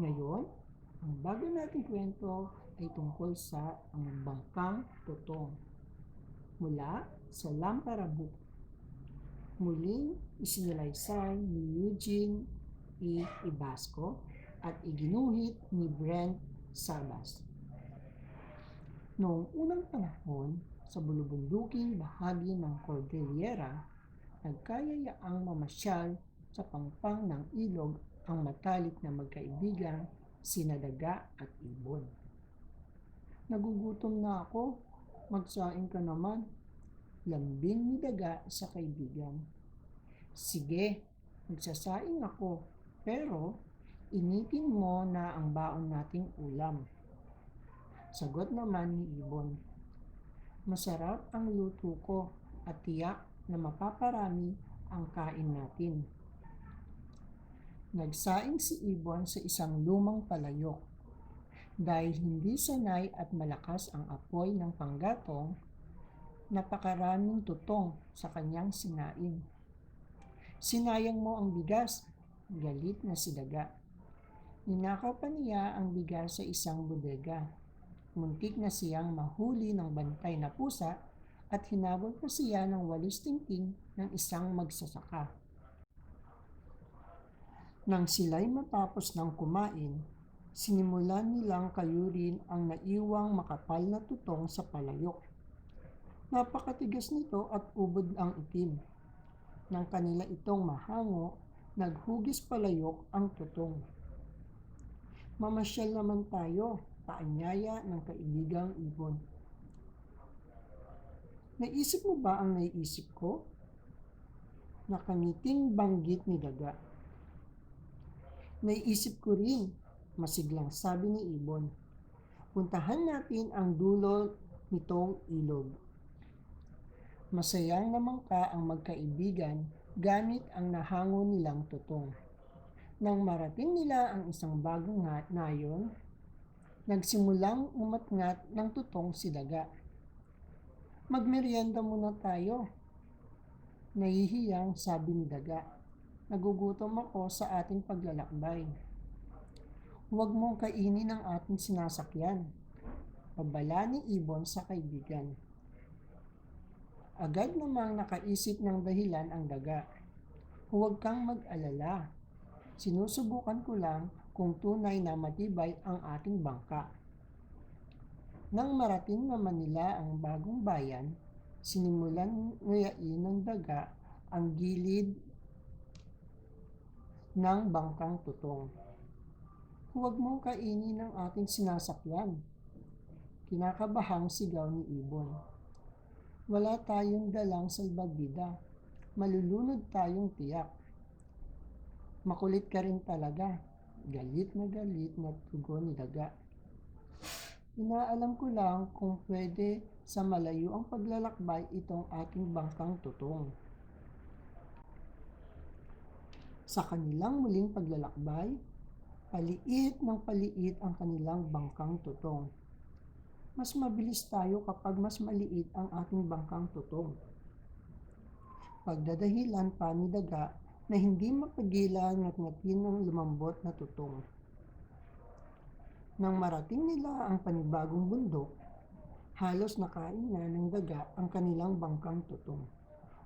Ngayon, ang bago nating kwento ay tungkol sa ang bangkang tutong mula sa Lampara Book. Muling isinalaysay ni Eugene E. Ibasco at iginuhit ni Brent Sabas. Noong unang panahon, sa bulubunduking bahagi ng Cordillera, nagkayayaang mamasyal sa pangpang ng ilog ang matalik na magkaibigang sina daga at ibon. Nagugutom na ako, magsaing ka naman, lambing ni daga sa kaibigan. Sige, magsasaing ako, pero initin mo na ang baon nating ulam. Sagot naman ni ibon, masarap ang luto ko at tiyak na mapaparami ang kain natin. Nagsaing si ibon sa isang lumang palayok. Dahil hindi sanay at malakas ang apoy ng panggatong, napakaraming tutong sa kanyang sinain. Sinayang mo ang bigas, galit na si daga. Ninakaw pa niya ang bigas sa isang bodega. Muntik na siyang mahuli ng bantay na pusa at hinabol pa siya ng walis tingting ng isang magsasaka. Nang sila'y matapos ng kumain, sinimulan nilang kayurin ang naiwang makapal na tutong sa palayok. Napakatigas nito at ubod ang itim. Nang kanila itong mahango, naghugis palayok ang tutong. Mamasyal naman tayo, paanyaya ng kaibigang ibon. Naisip mo ba ang naiisip ko? Nakangiting banggit ni daga. Naiisip ko rin, masiglang sabi ni ibon. Puntahan natin ang dulo nitong ilog. Masayang namangka ang magkaibigan gamit ang nahango nilang tutong. Nang marating nila ang isang bagong nayon, nagsimulang umatngat ng tutong si daga. Magmeryenda muna tayo. Nahihiyang sabi ni daga. Nagugutom ako sa ating paglalakbay. Huwag mong kainin ang ating sinasakyan. Pabala ni ibon sa kaibigan. Agad namang nakaisip ng dahilan ang daga. Huwag kang mag-alala. Sinusubukan ko lang kung tunay na matibay ang ating bangka. Nang marating naman nila ang bagong bayan, sinimulan nguyain ng daga ang gilid ng bangkang tutong. Huwag mong kainin ang ating sinasakyan. Kinakabahang sigaw ni ibon. Wala tayong dalang salbabida. Malulunod tayong tiyak. Makulit ka rin talaga. Galit na tugon ni daga. Inaalam ko lang kung pwede sa malayo ang paglalakbay itong ating bangkang tutong. Sa kanilang muling paglalakbay, paliit ng paliit ang kanilang bangkang tutong. Mas mabilis tayo kapag mas maliit ang ating bangkang tutong. Pagdadahilan pa ni daga na hindi mapagilan ngat-ngatin ng lumambot na tutong. Nang marating nila ang panibagong bundok, halos nakain na ng daga ang kanilang bangkang tutong.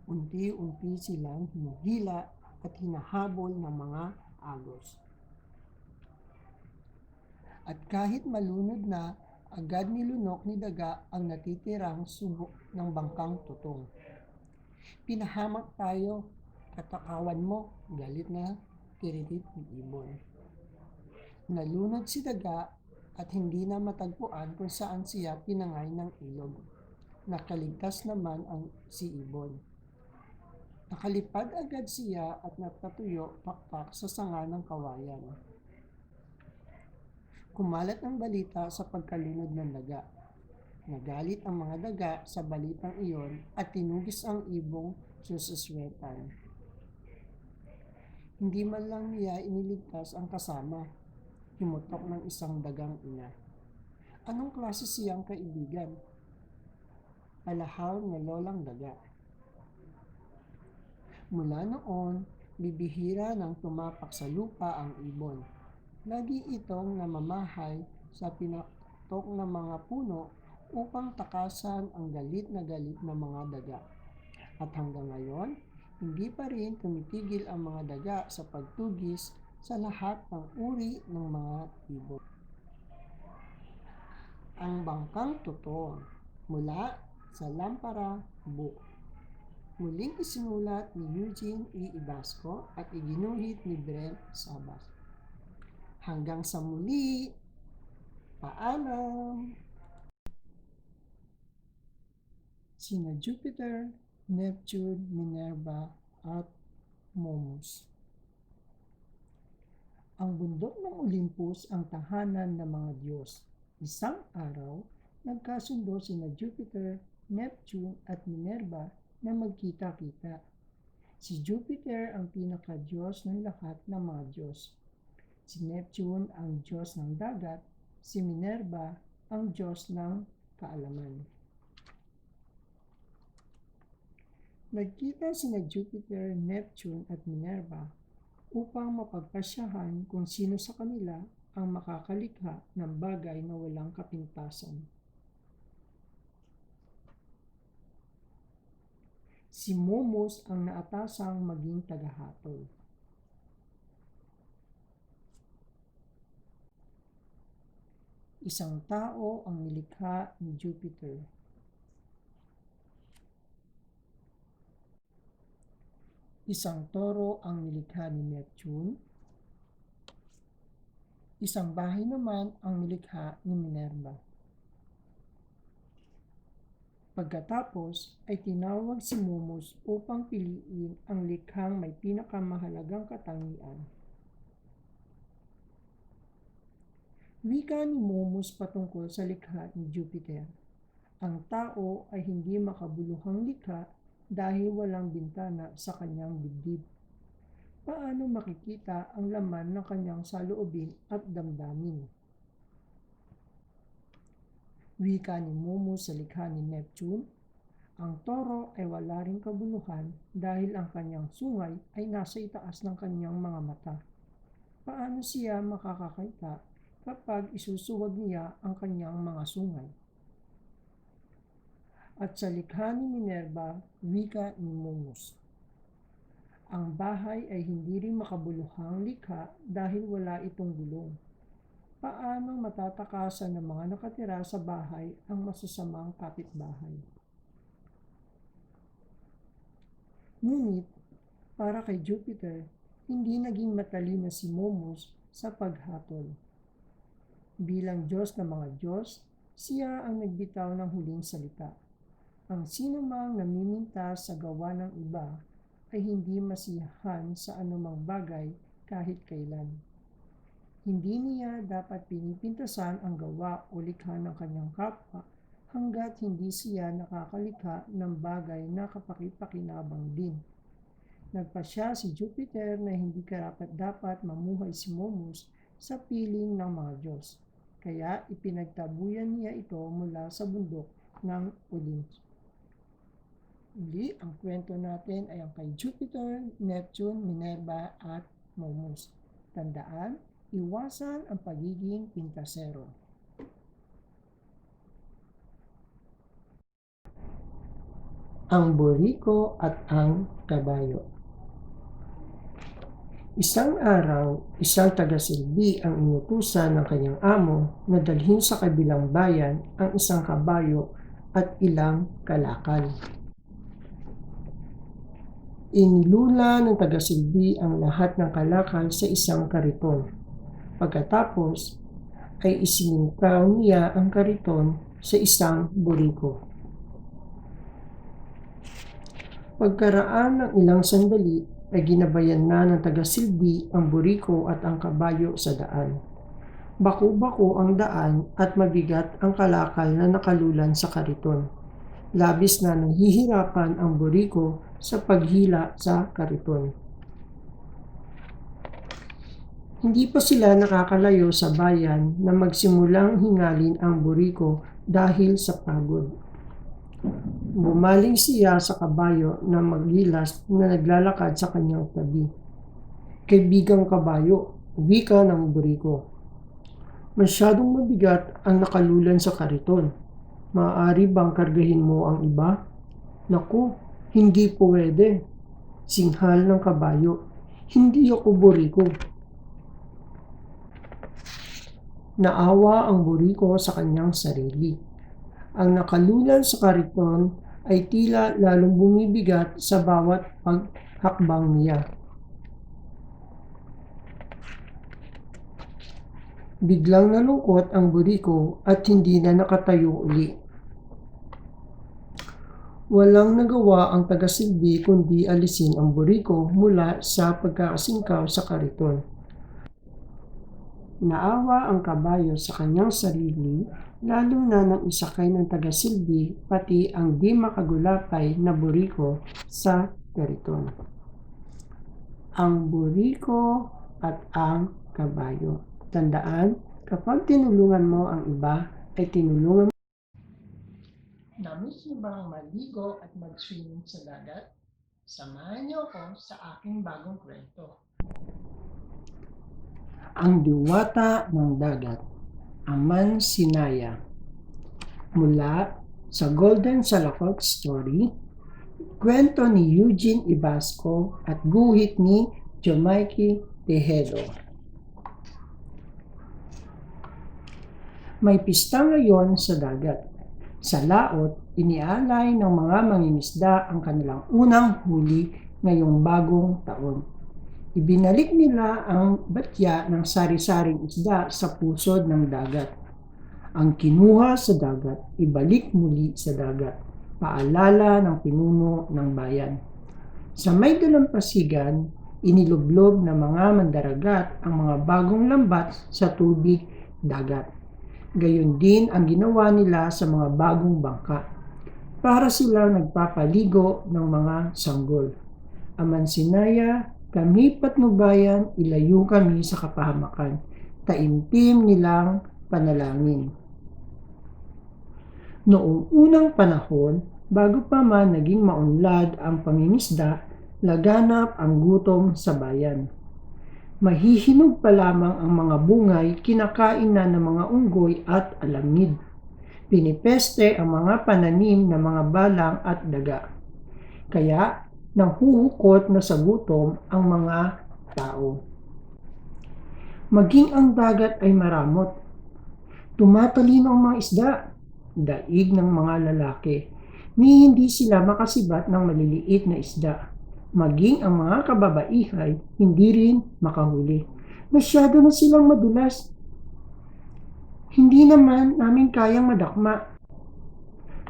Unti-unti silang hinihila at hinahabol ng mga agos. At kahit malunod na, agad nilunok ni daga ang natitirang subo ng bangkang tutong. Pinahamak tayo, katakawan mo, galit na tiririt ni ibon. Nalunod si daga at hindi na matagpuan kung saan siya pinangay ng ilog. Nakaligtas naman ang si ibon. Nakalipad agad siya at nagpatuyo pakpak sa sanga ng kawayan. Kumalat ang balita sa pagkalunod ng daga. Nagalit ang mga daga sa balitang iyon at tinugis ang ibong sususwetan. Hindi man lang niya iniligtas ang kasama. Himutok ng isang dagang ina. Anong klase siyang kaibigan? Alahaw ng lolang daga. Mula noon, bibihira nang tumapak sa lupa ang ibon. Lagi itong namamahay sa pinaktok ng mga puno upang takasan ang galit ng mga daga. At hanggang ngayon, hindi pa rin tumitigil ang mga daga sa pagtugis sa lahat ng uri ng mga ibon. Ang Bangkang Tutong mula sa Lampara Book. Muling isinulat ni Eugene E. Ibasco at iginuhit ni Brent Sabas. Hanggang sa muli, paalam! Sina Jupiter, Neptune, Minerva at Momus. Ang bundok ng Olympus ang tahanan ng mga Diyos. Isang araw, nagkasundo sina Jupiter, Neptune at Minerva na magkita-kita. Si Jupiter ang pinaka-Diyos ng lahat ng mga Diyos. Si Neptune ang Diyos ng dagat, si Minerva ang Diyos ng kaalaman. Nagkita sina Jupiter, Neptune at Minerva upang mapagpasyahan kung sino sa kanila ang makakalikha ng bagay na walang kapintasan. Si Momus ang naatasang maging tagahatol. Isang tao ang nilikha ni Jupiter. Isang toro ang nilikha ni Neptune. Isang bahay naman ang nilikha ni Minerva. Pagkatapos ay tinawag si Momus upang piliin ang likhang may pinakamahalagang katangian. Wika ni Momus patungkol sa likha ni Jupiter. Ang tao ay hindi makabuluhang likha dahil walang bintana sa kanyang dibdib. Paano makikita ang laman ng kanyang saloobin at damdamin? Wika ni Momus sa likha ni Neptune, ang toro ay wala ring kabuluhan dahil ang kanyang sungay ay nasa itaas ng kanyang mga mata. Paano siya makakakita kapag isusuwag niya ang kanyang mga sungay? At sa likha ni Minerva, wika ni Momus, ang bahay ay hindi rin makabuluhang likha dahil wala itong gulong. Paano matatakasan ng mga nakatira sa bahay ang masasamang kapitbahay? Ngunit, para kay Jupiter, hindi naging matalino si Momus sa paghatol. Bilang Diyos ng mga Diyos, siya ang nagbitaw ng huling salita. Ang sinumang namimintas sa gawa ng iba ay hindi masiyahan sa anumang bagay kahit kailan. Hindi niya dapat pinipintasan ang gawa o likha ng kanyang kapwa hanggat hindi siya nakakalikha ng bagay na kapaki-pakinabang din. Nagpasya si Jupiter na hindi karapat-dapat mamuhay si Momus sa piling ng mga Diyos, kaya ipinagtabuyan niya ito mula sa bundok ng Olympus. Uli, ang kwento natin ay ang kay Jupiter, Neptune, Minerva at Momus. Tandaan, iwasan ang pagiging pintasero. Ang buriko at ang kabayo. Isang araw, isang taga-silbi ang inutusan ng kanyang amo na dalhin sa kabilang bayan ang isang kabayo at ilang kalakal. Inilula ng taga-silbi ang lahat ng kalakal sa isang kariton. Pagkatapos, ay isiningkaw niya ang kariton sa isang buriko. Pagkaraan ng ilang sandali, ay ginabayan na ng taga-silbi ang buriko at ang kabayo sa daan. Bako-bako ang daan at mabigat ang kalakal na nakalulan sa kariton. Labis na nahihirapan ang buriko sa paghila sa kariton. Hindi pa sila nakakalayo sa bayan na magsimulang hingalin ang buriko dahil sa pagod. Bumaling siya sa kabayo na maghilas na naglalakad sa kanyang tabi. "Kaibigang kabayo, Wika ng buriko. Masyadong mabigat ang nakalulan sa kariton. Maaari bang kargahin mo ang iba? Naku, hindi pwede. Singhal ng kabayo. Hindi ako buriko. Naawa ang buriko sa kanyang sarili. Ang nakalulan sa kariton ay tila lalong bumibigat sa bawat paghakbang niya. Biglang nalungkot ang buriko at hindi na nakatayo uli. Walang nagawa ang tagasilbi kundi alisin ang buriko mula sa pagkakasingkaw sa kariton. Naawa ang kabayo sa kanyang sarili, lalo na nang isakay ng tagasilbi pati ang di makagulapay na buriko sa kariton. Ang buriko at ang kabayo. Tandaan, kapag tinulungan mo ang iba, ay tinulungan mo. Namiss niyo bang maligo at mag-swimming sa dagat? Samahan niyo ako sa aking bagong kwento. Ang Diwata ng Dagat, Aman Sinaya. Mula sa Golden Salakot Story, kwento ni Eugene Ibasco at guhit ni Jomaiki Tejedo. May pista ngayon sa dagat. Sa laot, inialay ng mga mangingisda ang kanilang unang huli ngayong bagong taon. Ibinalik nila ang batya ng sari-saring isda sa pusod ng dagat. Ang kinuha sa dagat, ibalik muli sa dagat. Paalala ng pinuno ng bayan. Sa may dalampasigan, inilublob ng mga mandaragat ang mga bagong lambat sa tubig dagat. Gayon din ang ginawa nila sa mga bagong bangka. Para silang nagpapaligo ng mga sanggol. Aman Sinaya, kami patnubayan, ilayo kami sa kapahamakan. Taimtim nilang panalangin. Noong unang panahon, bago pa man naging maunlad ang pangingisda, laganap ang gutom sa bayan. Mahihinog pa lamang ang mga bungay, kinakain na ng mga unggoy at alamid. Pinipeste ang mga pananim ng mga balang at daga. Kaya, nanghuhukot na sa gutom ang mga tao. Maging ang dagat ay maramot. Tumatalino ang mga isda, daig ng mga lalaki, ni hindi sila makasibat ng maliliit na isda. Maging ang mga kababaihay, hindi rin makahuli. Masyado na silang madulas. Hindi naman namin kayang madakma.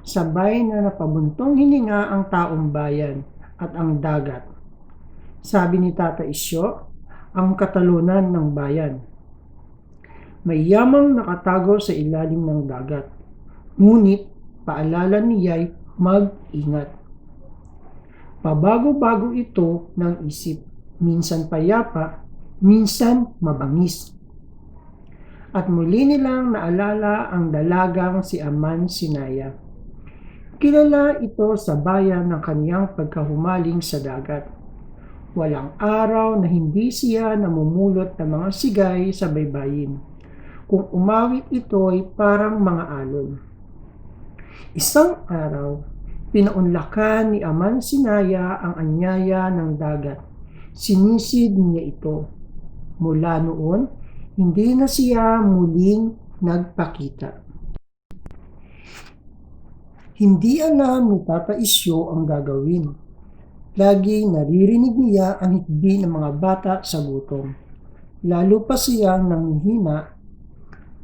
Sabay na napabuntong hininga ang taong bayan at ang dagat. Sabi ni Tata Isyo, ang katalunan ng bayan. May yamang nakatago sa ilalim ng dagat. Ngunit paalala niya'y mag-ingat. Pabago-bago ito ng isip, minsan payapa, minsan mabangis. At muli nilang naalala ang dalagang si Aman Sinaya. Kilala ito sa bayan ng kaniyang pagkahumaling sa dagat. Walang araw na hindi siya namumulot ng mga sigay sa baybayin. Kung umawit ito ay parang mga alon. Isang araw, pinaunlakan ni Aman Sinaya ang anyaya ng dagat. Sinisid niya ito. Mula noon, hindi na siya muling nagpakita. Hindi alam ni Tata Isyo ang gagawin. Laging naririnig niya ang hikbi ng mga bata sa gutom. Lalo pa siyang nanghihina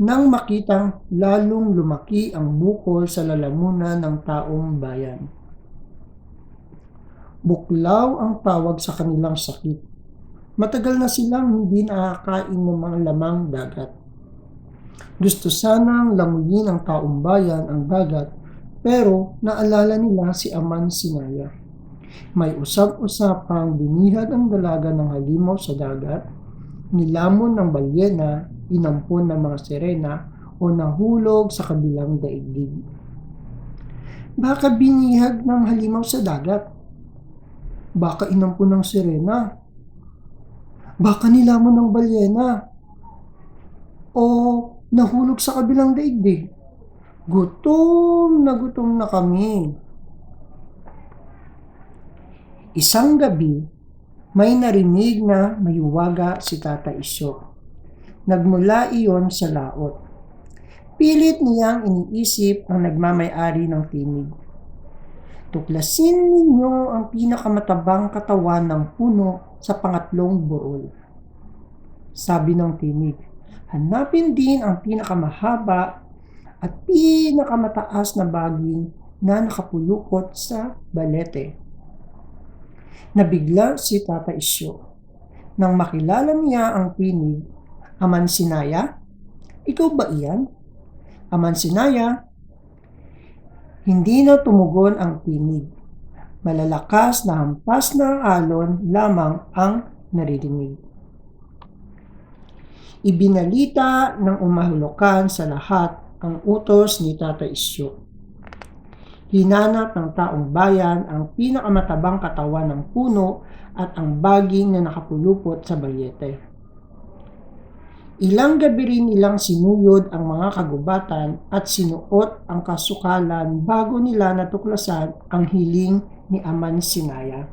nang makitang lalong lumaki ang bukol sa lalamunan ng taong bayan. Buklaw ang tawag sa kanilang sakit. Matagal na silang hindi nakakain ng mga lamang dagat. Gusto sanang languyin ng taong bayan ang dagat, pero naalala nila si Aman Sinaya. May usap-usapang binihag ang dalaga ng halimaw sa dagat, nilamon ng balyena, inampon ng mga sirena, o nahulog sa kabilang daigdig. Baka binihag ng halimaw sa dagat. Baka inampon ng sirena. Baka nilamon ng balyena o nahulog sa kabilang daigdig. Gutom na kami. Isang gabi, may narinig na mayuwaga si Tata Isyo. Nagmula iyon sa laot. Pilit niyang iniisip ang nagmamay-ari ng tinig. Tuklasin ninyo ang pinakamatabang katawan ng puno sa pangatlong burol. Sabi ng tinig, hanapin din ang pinakamahaba at pinakamataas na baging na nakapulukot sa balete. Nabigla si Tata Isyo. Nang makilala niya ang tinig, Amansinaya, ikaw ba iyan? Amansinaya, hindi na tumugon ang tinig. Malalakas na hampas ng alon lamang ang naririnig. Ibinalita ng umahulukan sa lahat ang utos ni Tata Isyo. Hinanap ng taong bayan ang pinakamatabang katawan ng puno at ang baging na nakapulupot sa balyete. Ilang gabi rin nilang sinuyod ang mga kagubatan at sinuot ang kasukalan bago nila natuklasan ang hiling ni Amansinaya.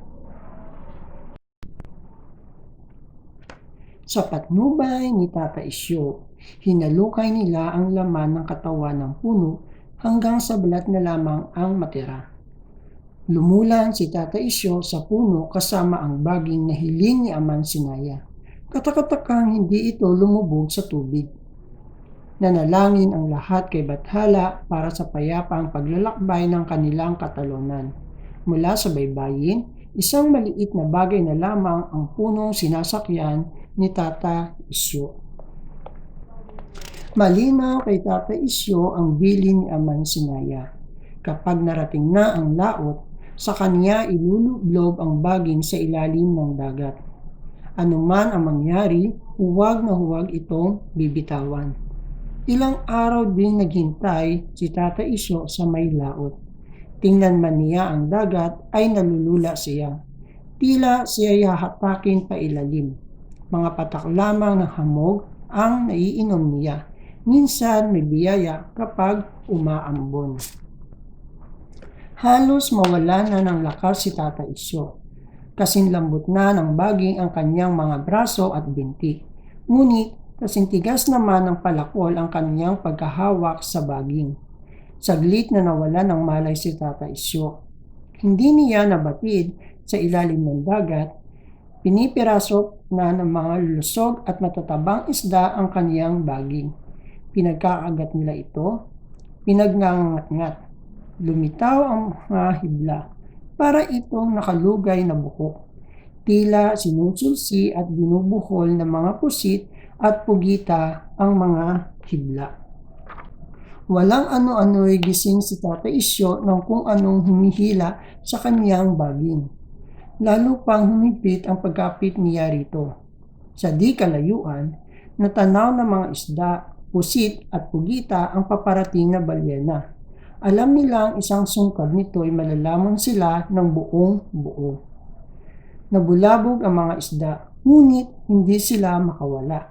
Sa patnubay ni Tata Isyo, hinalukay nila ang laman ng katawan ng puno hanggang sa balat na lamang ang matira. Lumulan si Tata Isyo sa puno kasama ang baging na hiling ni Amansinaya. Katakatakang hindi ito lumubog sa tubig. Nanalangin ang lahat kay Bathala para sa payapaang paglalakbay ng kanilang katalunan. Mula sa baybayin, isang maliit na bagay na lamang ang punong sinasakyan ni Tata Isyo. Malinaw kay Tata Isyo ang bilin ni Amansinaya. Kapag narating na ang laot, sa kanya ilulublob ang baging sa ilalim ng dagat. Anuman ang mangyari, huwag na huwag itong bibitawan. Ilang araw ding naghintay si Tata Isyo sa may laot. Tingnan man niya ang dagat ay nalulula siya. Tila siya'y hahatakin pa ilalim. Mga patak lamang ng hamog ang naiinom niya. Minsan may biyaya kapag umaambon. Halos mawala na ng lakas si Tata Isyo. Kasing lambot na ng baging ang kanyang mga braso at binti. Ngunit kasing tigas naman ng palakol ang kanyang pagkahawak sa baging. Saglit na nawala ng malay si Tata Isyo. Hindi niya nabatid sa ilalim ng dagat. Pinipirasok na ng mga lusog at matatabang isda ang kaniyang baging. Pinagkakagat nila ito, pinagngangat-ngat. Lumitaw ang mga hibla. Para itong nakalugay na buhok. Tila sinusulsi at binubuhol ng mga pusit at pugita ang mga hibla. Walang ano-ano'y gising si Tata Isyo ng kung anong humihila sa kaniyang baging. Lalo pang humipit ang pagkapit niya rito. Sa di kalayuan, natanaw ng mga isda, pusit at pugita ang paparating na balyena. Alam nilang isang sungkab nito ay malalamon sila ng buong buo. Nabulabog ang mga isda, ngunit hindi sila makawala.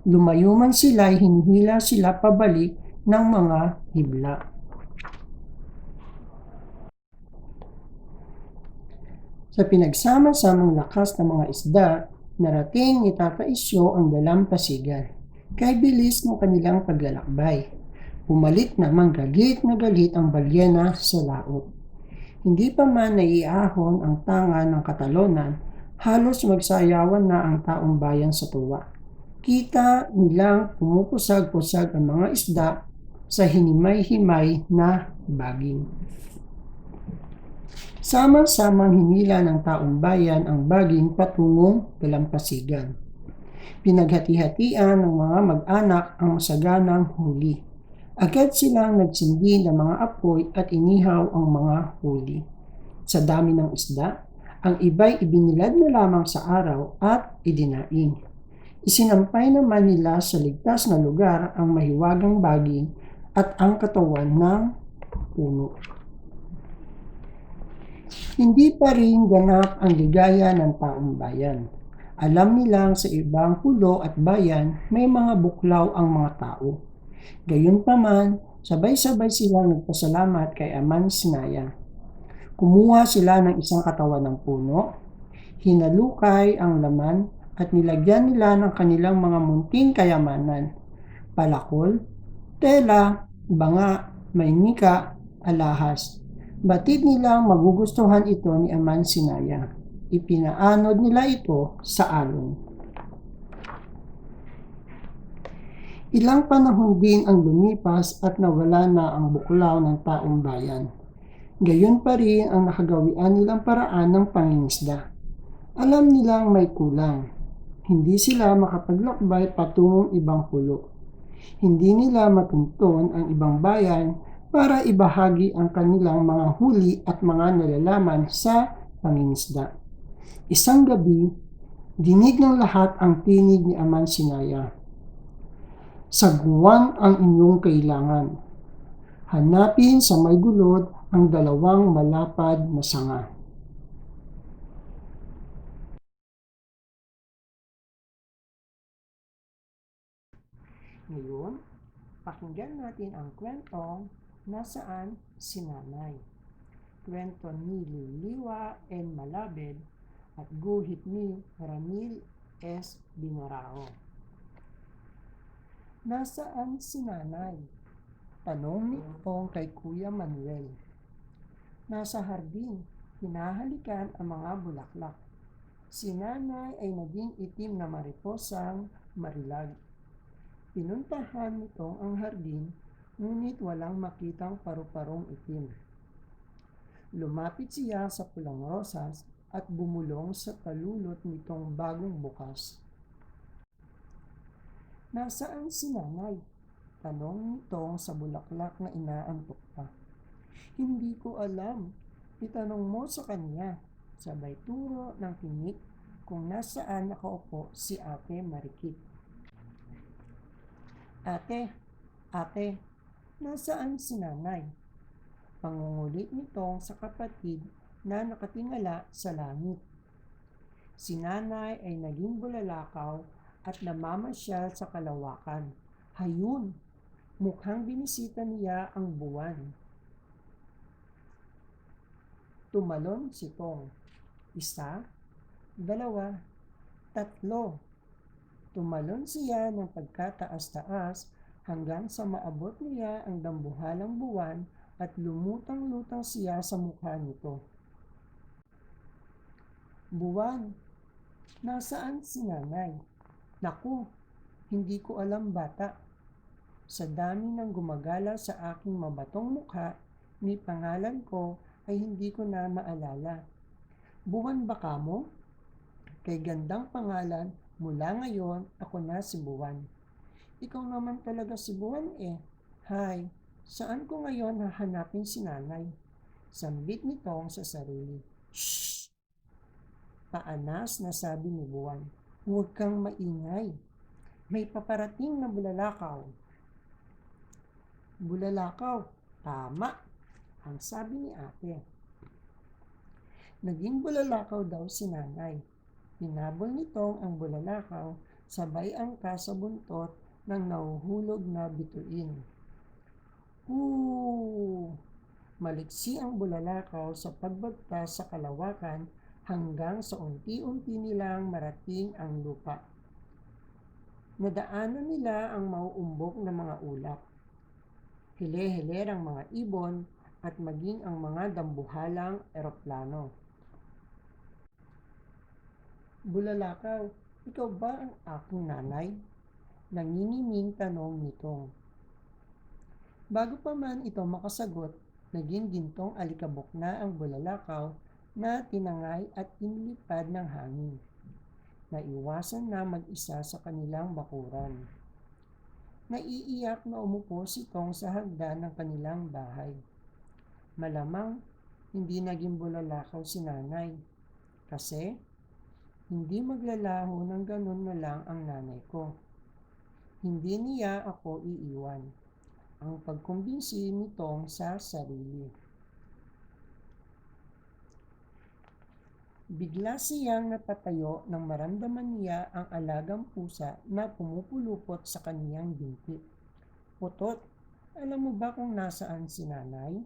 Lumayo man sila ay hinihila sila pabalik ng mga hibla. Sa pinagsama-samang lakas ng mga isda, narating ni Tata Isyo ang dalampasigan. Kay bilis ng kanilang paglalakbay. Pumalit naman galit na galit ang balyena sa laot. Hindi pa man naiahon ang tanga ng katalonan, halos magsayawan na ang taong bayan sa tuwa. Kita nilang pumupusag-pusag ang mga isda sa hinimay-himay na baging. Sama-samang hinila ng taong bayan ang baging patungong dalampasigan. Pinaghati-hatian ng mga mag-anak ang masaganang huli. Agad silang nagsindi ng mga apoy at inihaw ang mga huli. Sa dami ng isda, ang iba'y ibinilad na lamang sa araw at idinaing. Isinampay naman nila sa ligtas na lugar ang mahiwagang baging at ang katawan ng puno. Hindi pa rin ganap ang ligaya ng taong bayan. Alam nilang sa ibang pulo at bayan may mga buklaw ang mga tao. Gayunpaman, sabay-sabay silang nagpasalamat kay Aman Sinaya. Kumuha sila ng isang katawan ng puno, hinalukay ang laman at nilagyan nila ng kanilang mga munting kayamanan, palakol, tela, banga, mainika, alahas. Batid nilang magugustuhan ito ni Aman Sinaya. Ipinaanod nila ito sa alon. Ilang panahon din ang lumipas at nawala na ang buklaw ng taong bayan. Gayon pa rin ang nakagawian nilang paraan ng pangingisda. Alam nilang may kulang. Hindi sila makapaglakbay patungong ibang pulo. Hindi nila matunton ang ibang bayan para ibahagi ang kanilang mga huli at mga nalalaman sa pangingisda. Isang gabi, dinig ng lahat ang tinig ni Aman Sinaya. Sagwan ang inyong kailangan. Hanapin sa may gulod ang dalawang malapad na sanga. Ngayon, pakinggan natin ang kwentong Nasaan si Nanay. Kwento ni Liliwa N. Malabed at guhit ni Ramil S. Binarao. Nasaan si Nanay? Tanong ni Ong kay Kuya Manuel. Nasa hardin, hinahalikan ang mga bulaklak. Si Nanay ay naging itim na mariposang marilag. Pinuntahan nitong ang hardin, ngunit walang makitang paru-parong itim. Lumapit siya sa pulang rosas at bumulong sa talulot nitong bagong bukas. Nasaan si Nanay? Tanong nitong sa bulaklak na inaantok pa. Hindi ko alam. Itanong mo sa kanya. Sabay turo ng tinik kung nasaan nakaupo si Ate Marikit. Ate, nasaan si Nanay? Pangungulit nitong sa kapatid na nakatingala sa langit. Si Nanay ay naging bulalakaw at namamasyal sa kalawakan. Hayun, mukhang binisita niya ang buwan. Tumalon si Tong. 1, 2, 3. Tumalon siya ng pagkataas-taas hanggang sa maabot niya ang dambuhalang buwan at lumutang-lutang siya sa mukha nito. Buwan, nasaan si Nanay? Naku, hindi ko alam bata. Sa dami ng gumagala sa aking mabatong mukha, ni pangalan ko ay hindi ko na maalala. Buwan ba kamo? Kay gandang pangalan, mula ngayon ako na si Buwan. Ikaw naman talaga si Buwan eh. Hay, saan ko ngayon hahanapin si Nanay? Sambit nitong sa sarili. Shhh! Paanas na sabi ni Buwan. Huwag kang maingay. May paparating na bulalakaw. Bulalakaw, tama, ang sabi ni ate. Naging bulalakaw daw si Nanay. Hinabol nitong ang bulalakaw, sabay angkas sa buntot ng nahuhulog na bituin. Huu! Maliksi ang bulalakaw sa pagbagtas sa kalawakan hanggang sa unti-unti nilang marating ang lupa. Nadaanan nila ang mauumbok na mga ulap, hile-hilerang mga ibon at maging ang mga dambuhalang eroplano. Bulalakaw, ikaw ba ang aking nanay? Nanginginig tanong nitong. Bago pa man ito makasagot, naging gintong alikabok na ang bulalakaw na tinangay at inilipad ng hangin. Naiwasan na mag-isa sa kanilang bakuran. Naiiyak na umupo si Tong sa hagdan ng kanilang bahay. Malamang hindi naging bulalakaw si Nanay. Kasi hindi maglalaho ng ganun na lang ang nanay ko. Hindi niya ako iiwan. Ang pagkumbinsi ni Tong sa sarili. Bigla siyang napatayo nang maramdaman niya ang alagang pusa na pumupulupot sa kaniyang binti. Putot, alam mo ba kung nasaan si nanay?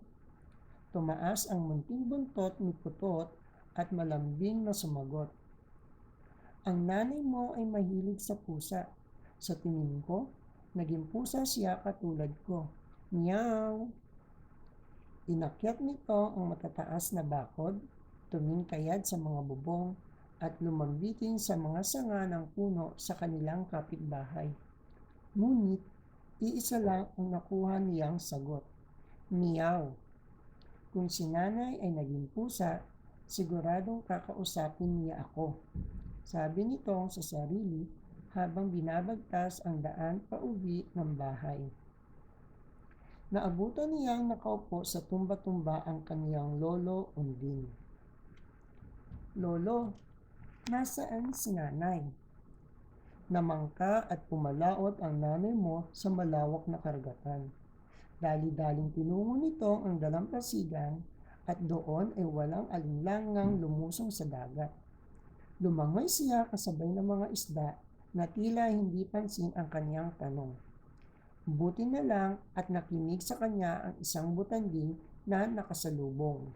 Tumaas ang munting buntot ni Putot at malambing na sumagot. Ang nanay mo ay mahilig sa pusa. Sa tingin ko, naging pusa siya katulad ko. Meow! Inakyat nito ang matataas na bakod, tumingkayad sa mga bubong, at lumambitin sa mga sanga ng puno sa kanilang kapitbahay. Ngunit, iisa lang ang nakuha niyang sagot. Meow! Kung si nanay ay naging pusa, siguradong kakausapin niya ako. Sabi nitong sa sarili habang binabagtas ang daan pauwi ng bahay. Naabutan niyang nakaupo sa tumba-tumba ang kaniyang lolo Unding. Lolo, nasaan si nanay? Namangka at pumalaot ang nanay mo sa malawak na karagatan. Dali-daling tinungo nito ang dalampasigan at doon ay walang alinlangang lumusong sa dagat. Lumangoy siya kasabay ng mga isda na tila hindi pansin ang kanyang tanong. Buti na lang at nakinig sa kanya ang isang butanding na nakasalubong.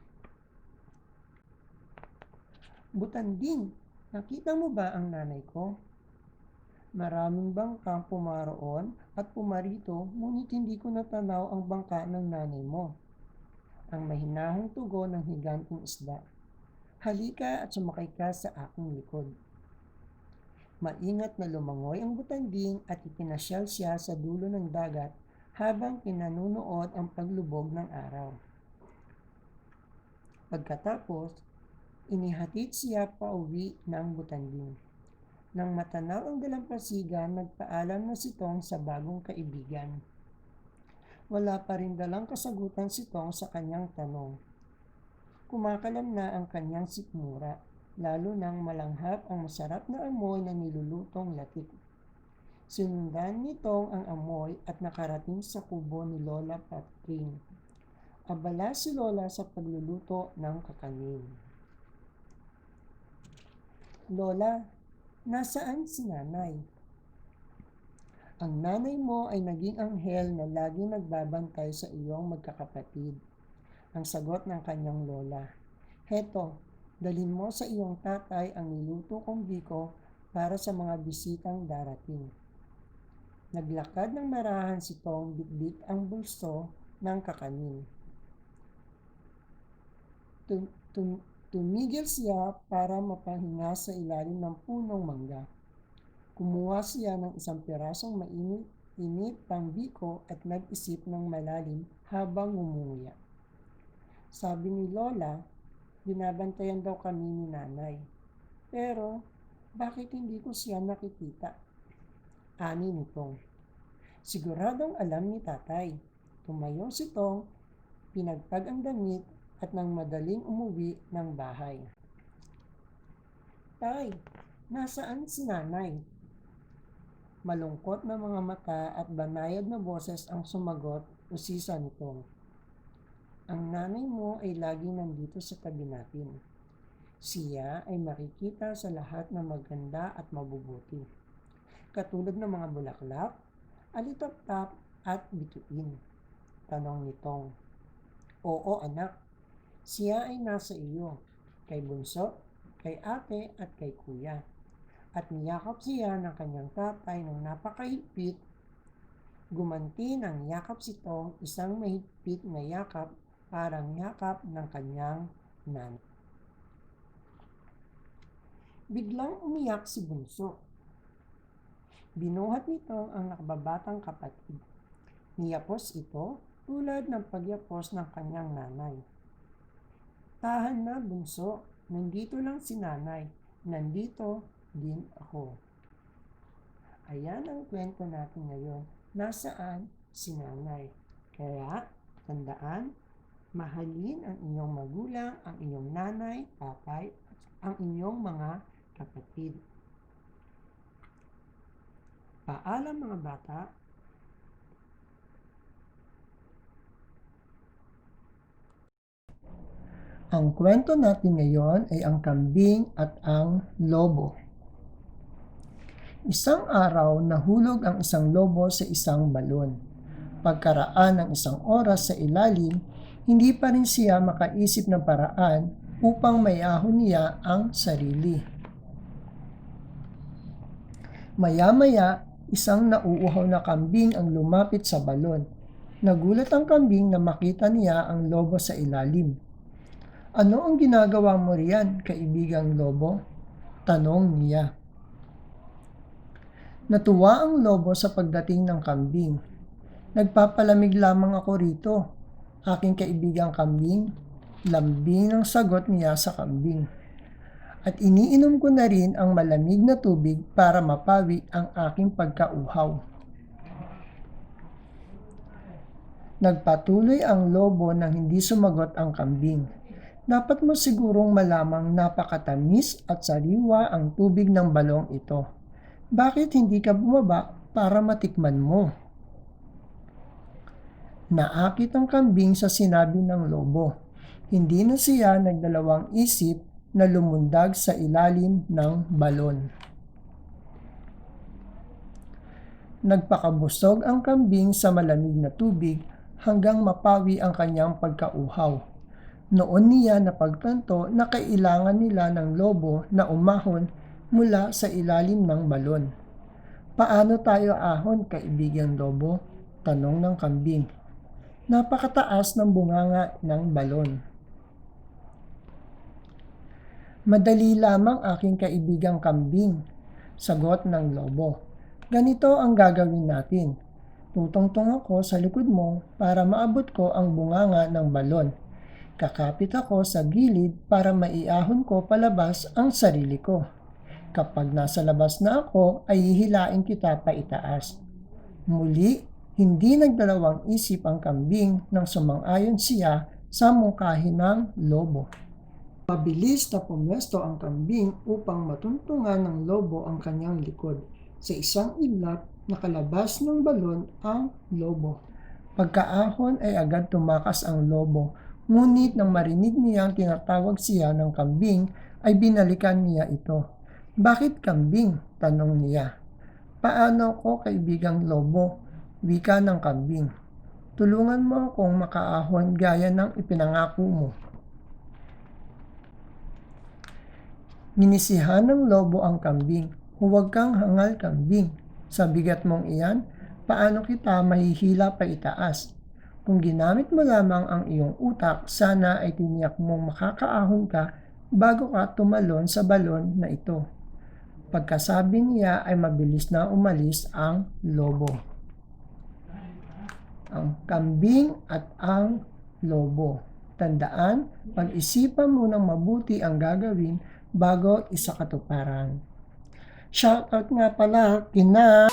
Butanding, nakita mo ba ang nanay ko? Maraming bangkang pumaroon at pumarito ngunit hindi ko natanaw ang bangka ng nanay mo. Ang mahinahong tugon ng higanteng isda. Halika at sumakay ka sa aking likod. Maingat na lumangoy ang butanding at ipinasyal siya sa dulo ng dagat habang pinanunood ang paglubog ng araw. Pagkatapos, inihatid siya pauwi ng butanding. Nang matanaw ang dalampasigan, nagpaalam na si Tong sa bagong kaibigan. Wala pa rin dalang kasagutan si Tong sa kanyang tanong. Kumakalam na ang kanyang sikmura, lalo nang malanghap ang masarap na amoy ng nilulutong latik. Sinundan nitong ang amoy at nakarating sa kubo ni Lola Patring. Abala si Lola sa pagluluto ng kakanin. Lola, nasaan si nanay? Ang nanay mo ay naging anghel na laging nagbabantay sa iyong magkakapatid. Ang sagot ng kanyang lola. Heto, dalhin mo sa iyong tatay ang niluto kong biko para sa mga bisitang darating. Naglakad ng marahan si Tong bitbit ang bulso ng kakanin. Tumigil siya para mapahinga sa ilalim ng punong mangga. Kumuha siya ng isang pirasong mainit pang biko at nag-isip ng malalim habang ngumunguya. Sabi ni Lola, binabantayan daw kami ni nanay. Pero, bakit hindi ko siya nakikita? Ani ni Tong. Siguradong alam ni tatay. Tumayo si Tong, pinagpag ang damit at nang madaling umuwi ng bahay. Tay, nasaan si nanay? Malungkot na mga mata at banayad na boses ang sumagot, usisa ni Tong. Ang nanay mo ay laging nandito sa tabi natin. Siya ay makikita sa lahat na maganda at mabubuti. Katulad ng mga bulaklak, alitaptap at bituin. Tanong ni Tong. Oo anak, siya ay nasa iyo, kay bunso, kay ate at kay kuya. At niyakap siya ng kanyang tatay ng napakahigpit. Gumanti ng yakap si Tong, isang mahigpit na yakap parang yakap ng kanyang nanay. Biglang umiyak si bunso. Binuhat nito ang nakababatang kapatid. Niyapos ito tulad ng pagyapos ng kanyang nanay. Tahan na bunso, nandito lang si nanay, nandito din ako. Ayan ang kwento natin ngayon. Nasaan si nanay? Kaya, tandaan, mahalin ang inyong magulang, ang inyong nanay, tatay, ang inyong mga kapatid. Paalam mga bata. Ang kwento natin ngayon ay ang kambing at ang lobo. Isang araw, nahulog ang isang lobo sa isang balon. Pagkaraan ng isang oras sa ilalim, hindi pa rin siya makaisip ng paraan upang maiahon niya ang sarili. Maya-maya, isang nauuhaw na kambing ang lumapit sa balon. Nagulat ang kambing na makita niya ang lobo sa ilalim. "Ano ang ginagawa mo riyan, kaibigang lobo?" tanong niya. Natuwa ang lobo sa pagdating ng kambing. "Nagpapalamig lamang ako rito, aking kaibigang kambing," lambing ang sagot niya sa kambing. "At iniinom ko na rin ang malamig na tubig para mapawi ang aking pagkauhaw." Nagpatuloy ang lobo nang hindi sumagot ang kambing. "Dapat mo sigurong malamang napakatamis at sariwa ang tubig ng balong ito. Bakit hindi ka bumaba para matikman mo?" Naakit ang kambing sa sinabi ng lobo. Hindi na siya nagdalawang isip na lumundag sa ilalim ng balon. Nagpakabusog ang kambing sa malamig na tubig hanggang mapawi ang kanyang pagkauhaw. Noon niya napagtanto na kailangan nila ng lobo na umahon mula sa ilalim ng balon. "Paano tayo ahon, kaibigang lobo?" tanong ng kambing. "Napakataas ng bunganga ng balon." "Madali lamang, aking kaibigang kambing," sagot ng lobo. "Ganito ang gagawin natin. Tutungtong ako sa likod mo para maabot ko ang bunganga ng balon. Kakapit ako sa gilid para maiahon ko palabas ang sarili ko. Kapag nasa labas na ako, ay hihilain kita paitaas." Muli, hindi nagdalawang isip ang kambing nang sumang-ayon siya sa mungkahi ng lobo. Mabilis na pumwesto ang kambing upang matungtungan ng lobo ang kanyang likod. Sa isang iglap, nakalabas ng balon ang lobo. Pagkaahon ay agad tumakas ang lobo, ngunit nang marinig niyang tinatawag siya ng kambing, ay binalikan niya ito. "Bakit kambing?" tanong niya. "Paano ko, kaibigang lobo?" wika ng kambing. "Tulungan mo akong makaahon gaya ng ipinangako mo." Ninisihan ng lobo ang kambing. "Huwag kang hangal, kambing. Sa bigat mong iyan, paano kita mahihila pa itaas? Kung ginamit mo lamang ang iyong utak, sana ay tiniyak mong makakaahon ka bago ka tumalon sa balon na ito." Pagkasabi niya ay mabilis na umalis ang lobo. Ang kambing at ang lobo. Tandaan, pag-isipan mo ng mabuti ang gagawin bago isakatuparan. Shoutout nga pala kina